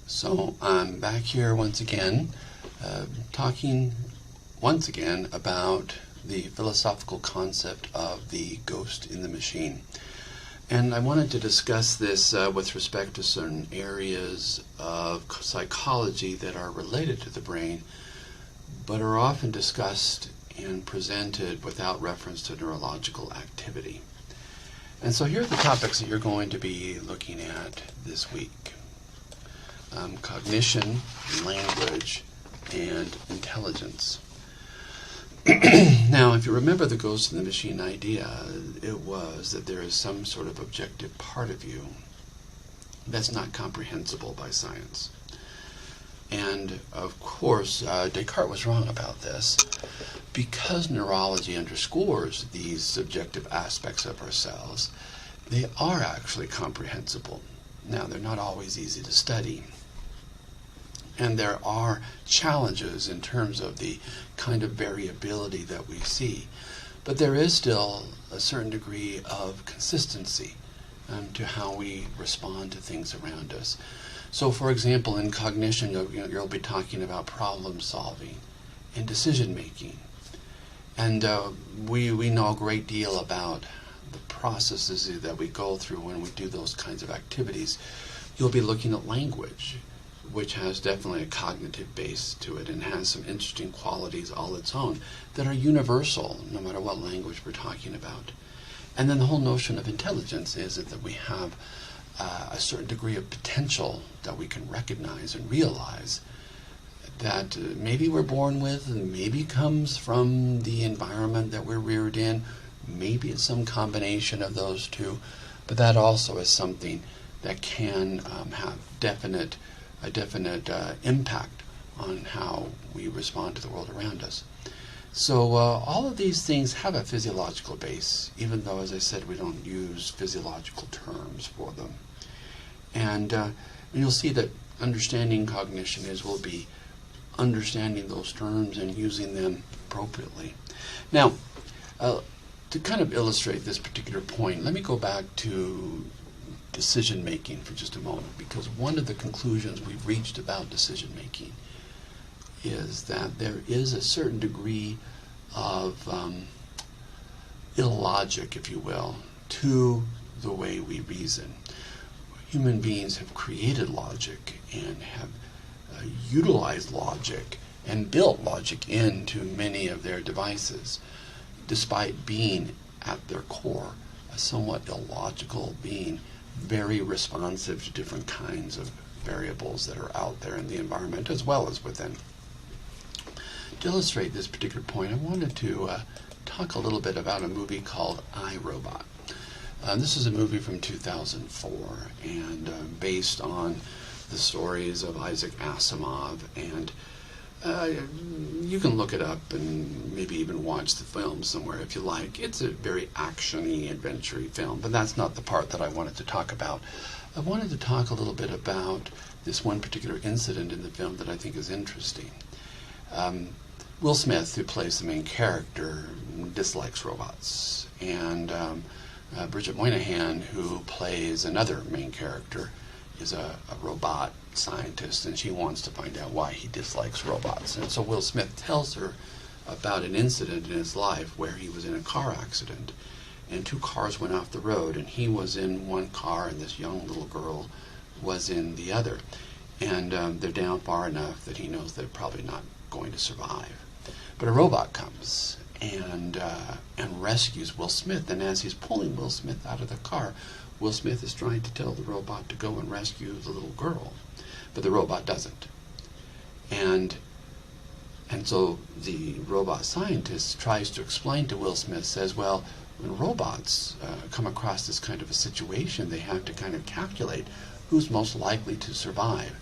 So I'm back here once again, talking once again about the philosophical concept of the ghost in the machine. And I wanted to discuss this with respect to certain areas of psychology that are related to the brain, but are often discussed and presented without reference to neurological activity. And so here are the topics that you're going to be looking at this week. Cognition, language, and intelligence. Now, if you remember the ghost in the machine idea, it was that there is some sort of objective part of you that's not comprehensible by science. And, of course, Descartes was wrong about this, because neurology underscores these subjective aspects of ourselves. They are actually comprehensible. Now, they're not always easy to study. And there are challenges in terms of the kind of variability that we see. But there is still a certain degree of consistency to how we respond to things around us. So, for example, in cognition, you'll be talking about problem solving and decision making. And we know a great deal about the processes that we go through when we do those kinds of activities. You'll be looking at language, which has definitely a cognitive base to it and has some interesting qualities all its own that are universal, no matter what language we're talking about. And then the whole notion of intelligence is that we have a certain degree of potential that we can recognize and realize that maybe we're born with and maybe comes from the environment that we're reared in. Maybe it's some combination of those two, but that also is something that can have a definite impact on how we respond to the world around us. So all of these things have a physiological base, even though, as I said, we don't use physiological terms for them. And you'll see that understanding cognition we'll be understanding those terms and using them appropriately. Now, to kind of illustrate this particular point, let me go back to decision making for just a moment, because one of the conclusions we've reached about decision making is that there is a certain degree of illogic, if you will, to the way we reason. Human beings have created logic and have utilized logic and built logic into many of their devices, despite being at their core a somewhat illogical being, very responsive to different kinds of variables that are out there in the environment as well as within. To illustrate this particular point, I wanted to talk a little bit about a movie called I, Robot. This is a movie from 2004 and based on the stories of Isaac Asimov, and you can look it up and maybe even watch the film somewhere if you like. It's a very action-y, adventure-y film, but that's not the part that I wanted to talk about. I wanted to talk a little bit about this one particular incident in the film that I think is interesting. Will Smith, who plays the main character, dislikes robots, and Bridget Moynihan, who plays another main character, is a robot scientist, and she wants to find out why he dislikes robots. And so Will Smith tells her about an incident in his life where he was in a car accident, and two cars went off the road, and he was in one car, and this young little girl was in the other. And they're down far enough that he knows they're probably not going to survive. But a robot comes and rescues Will Smith, and as he's pulling Will Smith out of the car, Will Smith is trying to tell the robot to go and rescue the little girl, but the robot doesn't. And so the robot scientist tries to explain to Will Smith, says, well, when robots come across this kind of a situation, they have to kind of calculate who's most likely to survive.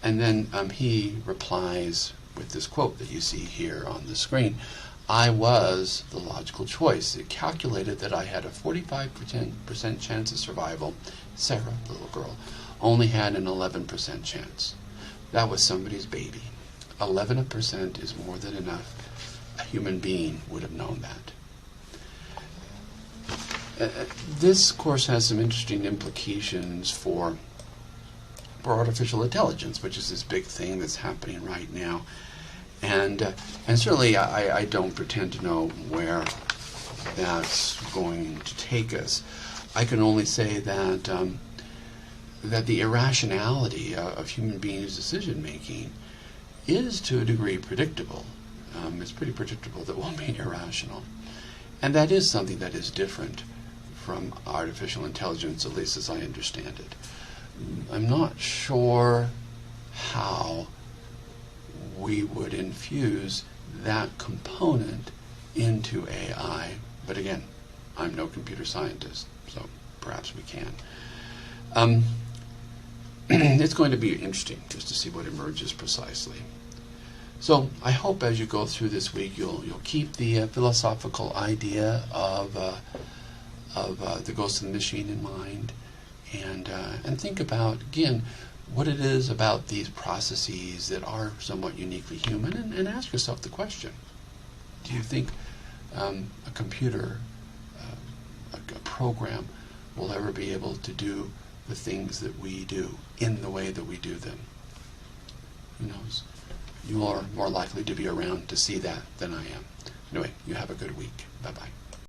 And then he replies with this quote that you see here on the screen: I was the logical choice. It calculated that I had a 45% chance of survival. Sarah, the little girl, only had an 11% chance. That was somebody's baby. 11% is more than enough. A human being would have known that. This course has some interesting implications for for artificial intelligence, which is this big thing that's happening right now. And certainly I don't pretend to know where that's going to take us. I can only say that that the irrationality of human beings' decision making is to a degree predictable. It's pretty predictable that we'll be irrational. And that is something that is different from artificial intelligence, at least as I understand it. I'm not sure how we would infuse that component into AI, but again, I'm no computer scientist, so perhaps we can. It's going to be interesting just to see what emerges precisely. So I hope as you go through this week, you'll keep the philosophical idea of the ghost of the machine in mind, and think about again what it is about these processes that are somewhat uniquely human, and ask yourself the question: do you think a computer, a program, will ever be able to do the things that we do in the way that we do them? Who knows? You are more likely to be around to see that than I am. Anyway, you have a good week. Bye-bye.